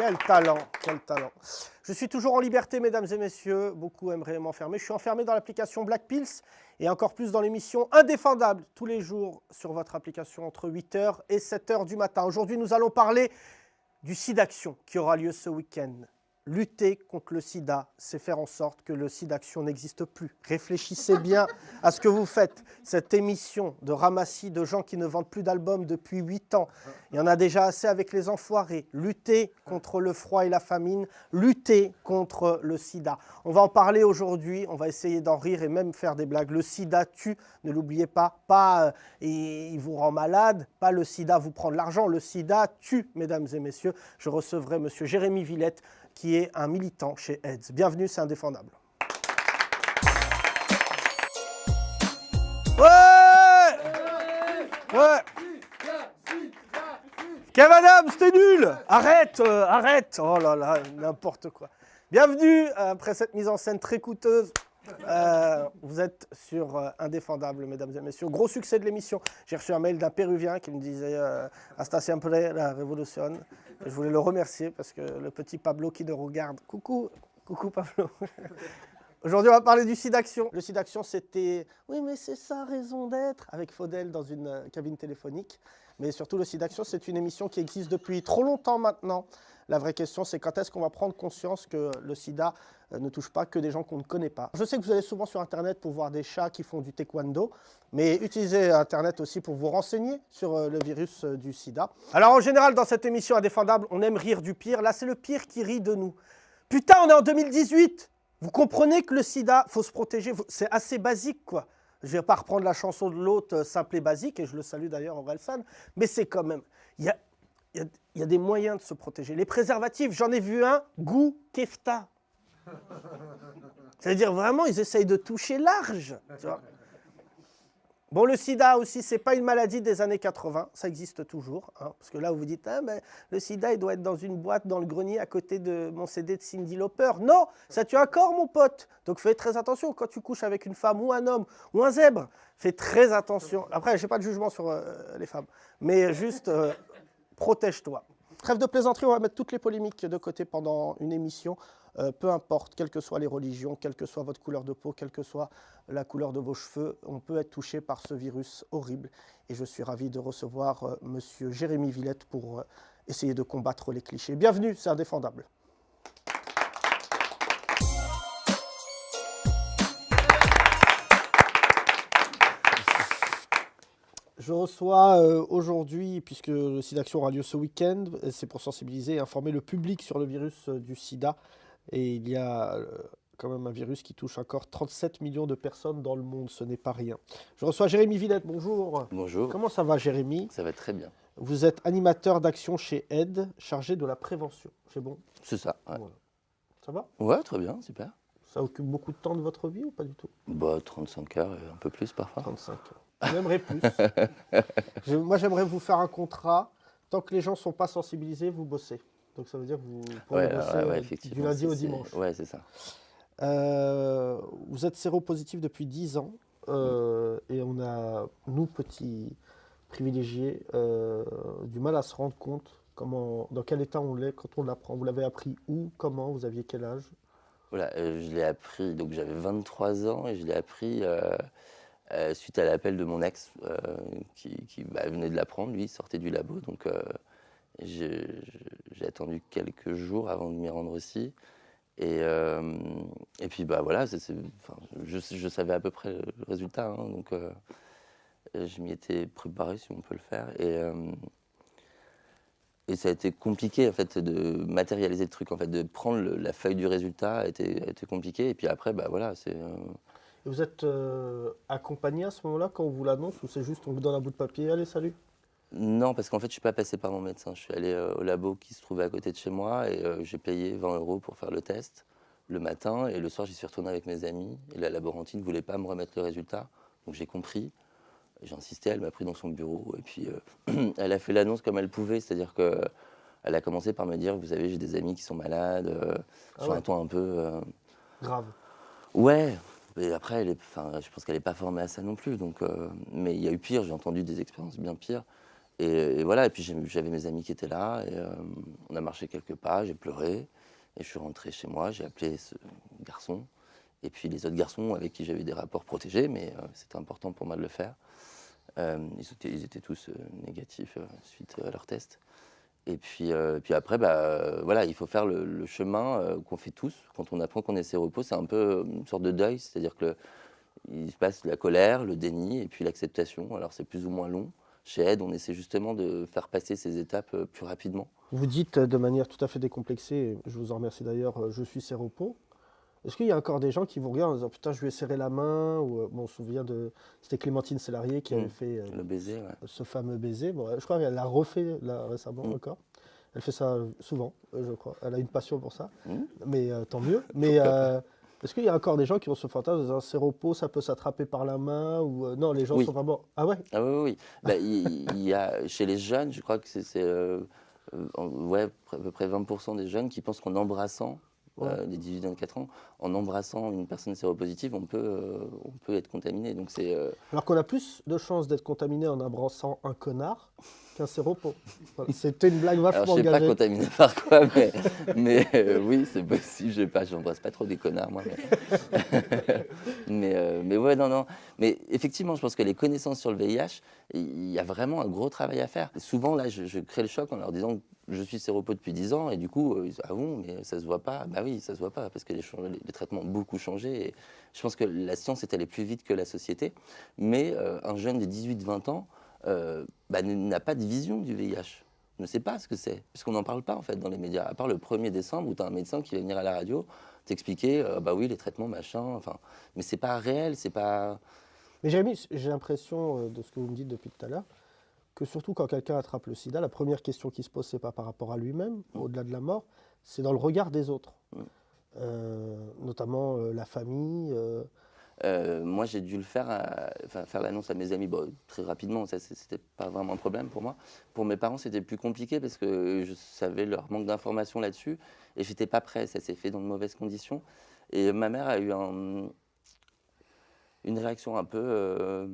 Quel talent, quel talent. Je suis toujours en liberté, mesdames et messieurs. Beaucoup aimeraient m'enfermer. Je suis enfermé dans l'application Black Pills et encore plus dans l'émission Indéfendable, tous les jours sur votre application entre 8h et 7h du matin. Aujourd'hui, nous allons parler du SIDAction qui aura lieu ce week-end. Lutter contre le sida, c'est faire en sorte que le SIDAction n'existe plus. Réfléchissez bien à ce que vous faites. Cette émission de ramassis de gens qui ne vendent plus d'albums depuis 8 ans. Il y en a déjà assez avec les enfoirés. Lutter contre le froid et la famine. Lutter contre le sida. On va en parler aujourd'hui. On va essayer d'en rire et même faire des blagues. Le sida tue, ne l'oubliez pas. Pas il vous rend malade. Pas le sida vous prend de l'argent. Le sida tue, mesdames et messieurs. Je recevrai monsieur Jérémy Villette, qui est un militant chez AIDS. Bienvenue, c'est Indéfendable. Ouais! Kev Adams, t'es nul! Arrête, arrête! Oh là là, n'importe quoi. Bienvenue, après cette mise en scène très coûteuse. Vous êtes sur Indéfendable, mesdames et messieurs. Gros succès de l'émission. J'ai reçu un mail d'un Péruvien qui me disait Hasta siempre la révolution. Je voulais le remercier parce que le petit Pablo qui nous regarde. Coucou, coucou Pablo. Aujourd'hui, on va parler du SIDAction. Le SIDAction, c'était oui, mais c'est sa raison d'être avec Faudel dans une cabine téléphonique. Mais surtout, le SIDAction, c'est une émission qui existe depuis trop longtemps maintenant. La vraie question, c'est quand est-ce qu'on va prendre conscience que le sida ne touche pas que des gens qu'on ne connaît pas. Je sais que vous allez souvent sur Internet pour voir des chats qui font du taekwondo, mais utilisez Internet aussi pour vous renseigner sur le virus du sida. Alors en général, dans cette émission Indéfendable, on aime rire du pire. Là, c'est le pire qui rit de nous. Putain, on est en 2018. Vous comprenez que le sida, il faut se protéger. C'est assez basique, quoi. Je ne vais pas reprendre la chanson de l'autre, simple et basique, et je le salue d'ailleurs, Orelsan, mais c'est quand même... Il y a des moyens de se protéger. Les préservatifs, j'en ai vu un, goût kefta. C'est-à-dire vraiment, ils essayent de toucher large. Tu vois. Bon, le sida aussi, ce n'est pas une maladie des années 80, ça existe toujours. Hein, parce que là, vous vous dites, ah, ben, le sida, il doit être dans une boîte, dans le grenier, à côté de mon CD de Cyndi Lauper. Non, ça tue un corps, mon pote. Donc, fais très attention. Quand tu couches avec une femme ou un homme ou un zèbre, fais très attention. Après, je n'ai pas de jugement sur les femmes, mais juste... protège-toi. Trêve de plaisanterie, on va mettre toutes les polémiques de côté pendant une émission, peu importe, quelles que soient les religions, quelle que soit votre couleur de peau, quelle que soit la couleur de vos cheveux, on peut être touché par ce virus horrible. Et je suis ravi de recevoir monsieur Jérémy Villette pour essayer de combattre les clichés. Bienvenue, c'est Indéfendable. Je reçois aujourd'hui, puisque le SIDAction aura lieu ce week-end, c'est pour sensibiliser et informer le public sur le virus du sida. Et il y a quand même un virus qui touche encore 37 millions de personnes dans le monde, ce n'est pas rien. Je reçois Jérémy Villette, bonjour. Bonjour. Comment ça va, Jérémy? Ça va très bien. Vous êtes animateur d'action chez AIDS, chargé de la prévention, c'est bon? C'est ça, ouais. Voilà. Ça va? Ouais, très bien, super. Ça occupe beaucoup de temps de votre vie ou pas du tout? Bah, 35 heures et un peu plus parfois. 35 heures. J'aimerais plus. Moi, j'aimerais vous faire un contrat. Tant que les gens ne sont pas sensibilisés, vous bossez. Donc, ça veut dire que vous pourrez bosser du lundi au dimanche. Ouais, c'est ça. Vous êtes séropositif depuis 10 ans. Et on a, nous, petits privilégiés, du mal à se rendre compte dans quel état on l'est quand on l'apprend. Vous l'avez appris où? Comment? Vous aviez quel âge? Voilà, je l'ai appris, donc j'avais 23 ans et je l'ai appris suite à l'appel de mon ex qui venait de l'apprendre, lui, il sortait du labo. Donc j'ai attendu quelques jours avant de m'y rendre aussi. Et puis bah voilà, je savais à peu près le résultat, hein, donc je m'y étais préparé, si on peut le faire. Et ça a été compliqué en fait de matérialiser le truc, en fait, de prendre la feuille du résultat a été compliqué. Et puis après, bah voilà, c'est. Et vous êtes accompagné à ce moment-là quand on vous l'annonce ou c'est juste on vous donne un bout de papier, allez, salut? Non, parce qu'en fait, je suis pas passé par mon médecin. Je suis allé au labo qui se trouvait à côté de chez moi et j'ai payé 20 € pour faire le test le matin. Et le soir, j'y suis retourné avec mes amis. Et la laborantine ne voulait pas me remettre le résultat. Donc j'ai compris. J'ai insisté, elle m'a pris dans son bureau. Et puis elle a fait l'annonce comme elle pouvait. C'est-à-dire qu'elle a commencé par me dire, vous savez, j'ai des amis qui sont malades, sur un ton un peu... Grave. Ouais. Et après, je pense qu'elle n'est pas formée à ça non plus. Donc, mais il y a eu pire, j'ai entendu des expériences bien pires. Et voilà, et puis j'avais mes amis qui étaient là, et on a marché quelques pas, j'ai pleuré, et je suis rentré chez moi, j'ai appelé ce garçon, et puis les autres garçons avec qui j'avais des rapports protégés, mais c'était important pour moi de le faire. Ils étaient tous négatifs suite à leur test. Et puis après, voilà, il faut faire le chemin qu'on fait tous. Quand on apprend qu'on est séropos, c'est un peu une sorte de deuil, c'est-à-dire qu'il se passe la colère, le déni et puis l'acceptation. Alors c'est plus ou moins long. Chez Aide, on essaie justement de faire passer ces étapes plus rapidement. Vous dites de manière tout à fait décomplexée, je vous en remercie d'ailleurs, je suis séropos. Est-ce qu'il y a encore des gens qui vous regardent en disant putain, je lui ai serré la main ou bon, on se souvient de. C'était Clémentine Sélarié qui avait fait Le baiser, ouais. ce fameux baiser. Bon, je crois qu'elle l'a refait là, récemment encore. Elle fait ça souvent, je crois. Elle a une passion pour ça. Mais tant mieux. Mais est-ce qu'il y a encore des gens qui ont ce fantasme de dire séropos, ça peut s'attraper par la main ou non, les gens Oui. sont vraiment. Ah ouais. Ah oui, oui. Bah, il y a, chez les jeunes, je crois que c'est ouais, à peu près 20% des jeunes qui pensent qu'en embrassant, des 18-24 ans, en embrassant une personne séropositive, on peut être contaminé. Donc c'est, Alors qu'on a plus de chances d'être contaminé en embrassant un connard qu'un séropos. Voilà. C'était une blague alors, vachement je sais pas engagée. contaminé par quoi, mais oui, c'est possible. J'embrasse pas trop des connards, moi. Mais ouais, non, non. Mais effectivement, je pense que les connaissances sur le VIH, il y a vraiment un gros travail à faire. Souvent, là, je crée le choc en leur disant que je suis séropos depuis 10 ans, et du coup, ils disent, ah bon, mais ça se voit pas. Bah oui, ça se voit pas, parce que les traitements ont beaucoup changé. Et je pense que la science est allée plus vite que la société. Mais un jeune de 18-20 ans n'a pas de vision du VIH. Ne sait pas ce que c'est, puisqu'on n'en parle pas en fait dans les médias, à part le 1er décembre où tu as un médecin qui va venir à la radio t'expliquer, bah oui, les traitements, machin, enfin, mais c'est pas réel, c'est pas... Mais Jérémy, j'ai l'impression de ce que vous me dites depuis tout à l'heure, que surtout quand quelqu'un attrape le sida, la première question qui se pose, c'est pas par rapport à lui-même, au-delà de la mort, c'est dans le regard des autres. Notamment la famille. Moi, j'ai dû le faire, faire l'annonce à mes amis très rapidement. Ça, c'était pas vraiment un problème pour moi. Pour mes parents, c'était plus compliqué parce que je savais leur manque d'informations là-dessus et j'étais pas prêt. Ça s'est fait dans de mauvaises conditions. Et ma mère a eu une réaction un peu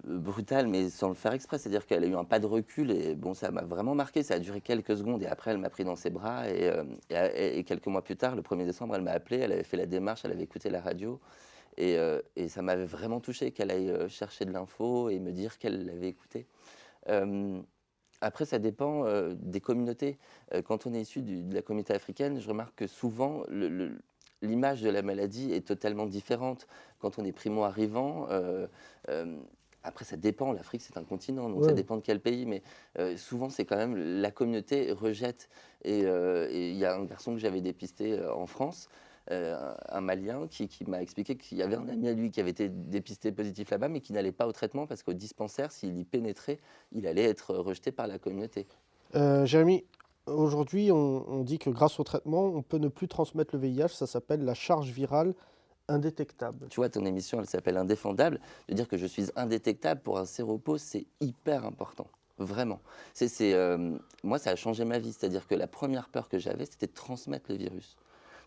brutale, mais sans le faire exprès. C'est-à-dire qu'elle a eu un pas de recul et bon, ça m'a vraiment marqué. Ça a duré quelques secondes et après, elle m'a pris dans ses bras. Et quelques mois plus tard, le 1er décembre, elle m'a appelé, elle avait fait la démarche, elle avait écouté la radio. Et ça m'avait vraiment touché qu'elle aille chercher de l'info et me dire qu'elle l'avait écouté. Après, ça dépend des communautés. Quand on est issu de la communauté africaine, je remarque que souvent, l'image de la maladie est totalement différente. Quand on est primo-arrivant, après ça dépend, l'Afrique c'est un continent, donc ça dépend de quel pays, mais souvent c'est quand même la communauté rejette. Et il y a un garçon que j'avais dépisté en France, un Malien, qui m'a expliqué qu'il y avait un ami à lui qui avait été dépisté positif là-bas, mais qui n'allait pas au traitement parce qu'au dispensaire, s'il y pénétrait, il allait être rejeté par la communauté. Jérémy, aujourd'hui, on dit que grâce au traitement, on peut ne plus transmettre le VIH. Ça s'appelle la charge virale indétectable. Tu vois, ton émission, elle s'appelle Indéfendable. De dire que je suis indétectable pour un séropos, c'est hyper important. Vraiment. Moi, ça a changé ma vie. C'est-à-dire que la première peur que j'avais, c'était de transmettre le virus.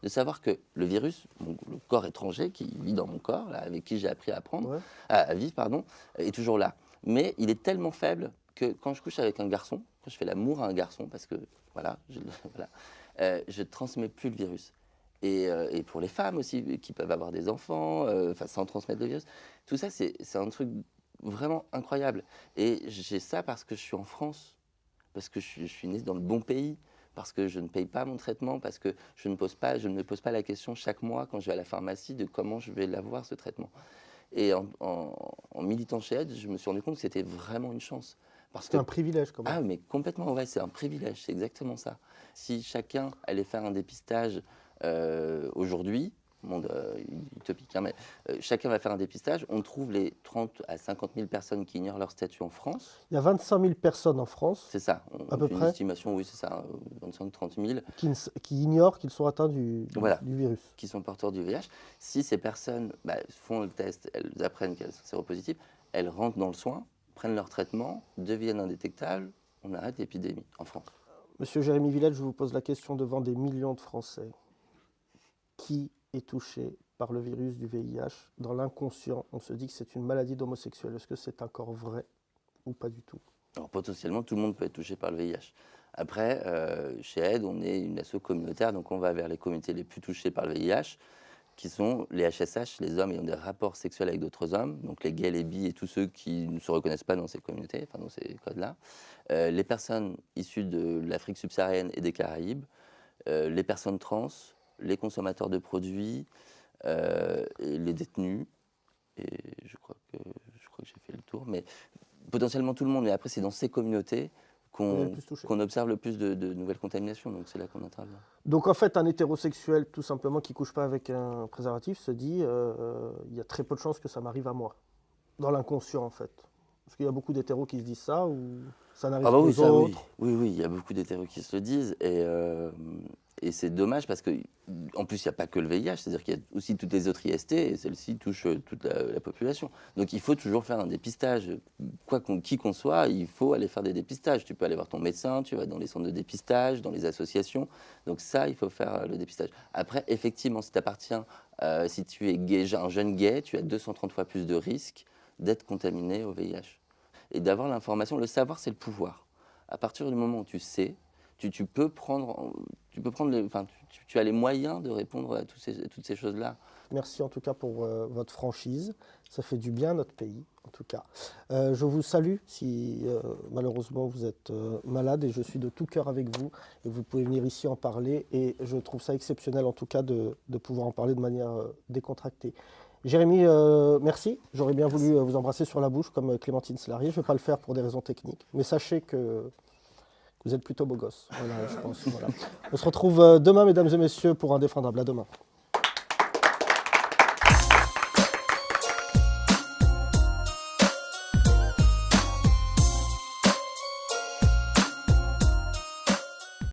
De savoir que le virus, le corps étranger qui vit dans mon corps, là, avec qui j'ai appris à vivre, pardon, est toujours là. Mais il est tellement faible que quand je couche avec un garçon, quand je fais l'amour à un garçon, parce que voilà, je transmets plus le virus. Et pour les femmes aussi, qui peuvent avoir des enfants, sans transmettre le virus. Tout ça, c'est un truc vraiment incroyable. Et j'ai ça parce que je suis en France, parce que je suis né dans le bon pays, parce que je ne paye pas mon traitement, parce que je ne me pose pas la question chaque mois quand je vais à la pharmacie de comment je vais l'avoir, ce traitement. Et en militant chez Aide, je me suis rendu compte que c'était vraiment une chance. C'est un privilège quand même. Ah, mais complètement, ouais, c'est un privilège, c'est exactement ça. Si chacun allait faire un dépistage aujourd'hui, monde utopique, hein, mais chacun va faire un dépistage, on trouve les 30 à 50 000 personnes qui ignorent leur statut en France. Il y a 25 000 personnes en France. C'est ça, à peu près. Une estimation, oui, c'est ça, 25-30 000. Qui ignorent qu'ils sont atteints du virus. Qui sont porteurs du VIH. Si ces personnes font le test, elles apprennent qu'elles sont séropositives, elles rentrent dans le soin, prennent leur traitement, deviennent indétectables, on arrête l'épidémie en France. Monsieur Jérémy Villette, je vous pose la question devant des millions de Français. Qui est touché par le virus du VIH. Dans l'inconscient, on se dit que c'est une maladie d'homosexuel. Est-ce que c'est encore vrai ou pas du tout? Alors potentiellement, tout le monde peut être touché par le VIH. Après, chez Aide, on est une asso communautaire, donc on va vers les communautés les plus touchées par le VIH, qui sont les HSH, les hommes ayant des rapports sexuels avec d'autres hommes, donc les gays, les bi et tous ceux qui ne se reconnaissent pas dans ces communautés, enfin dans ces codes-là. Les personnes issues de l'Afrique subsaharienne et des Caraïbes, les personnes trans, les consommateurs de produits, et les détenus. Et je crois que j'ai fait le tour. Mais potentiellement tout le monde, mais après c'est dans ces communautés qu'on observe le plus de nouvelles contaminations, donc c'est là qu'on intervient. Donc en fait, un hétérosexuel tout simplement qui ne couche pas avec un préservatif se dit il y a très peu de chances que ça m'arrive à moi, dans l'inconscient en fait. Est-ce qu'il y a beaucoup d'hétéros qui se disent ça ou ça n'arrive Ah bah qu'aux oui, ça, autres? oui, il y a beaucoup d'hétéros qui se le disent et c'est dommage parce qu'en plus il n'y a pas que le VIH, c'est-à-dire qu'il y a aussi toutes les autres IST et celles-ci touchent toute la population. Donc il faut toujours faire un dépistage, qui qu'on soit, il faut aller faire des dépistages. Tu peux aller voir ton médecin, tu vas dans les centres de dépistage, dans les associations. Donc ça, il faut faire le dépistage. Après, effectivement, si tu appartiens, si tu es gay, un jeune gay, tu as 230 fois plus de risques d'être contaminé au VIH. Et d'avoir l'information, le savoir, c'est le pouvoir. À partir du moment où tu sais, tu peux prendre, tu as les moyens de répondre à toutes ces choses-là. Merci en tout cas pour votre franchise. Ça fait du bien à notre pays, en tout cas. Je vous salue si malheureusement vous êtes malade et je suis de tout cœur avec vous. Et vous pouvez venir ici en parler et je trouve ça exceptionnel en tout cas de pouvoir en parler de manière décontractée. Jérémy, merci. J'aurais bien voulu vous embrasser sur la bouche comme Clémentine Slarié. Je ne vais pas le faire pour des raisons techniques. Mais sachez que vous êtes plutôt beau gosse. Voilà, je pense. Voilà. On se retrouve demain, mesdames et messieurs, pour Indéfendable. À demain.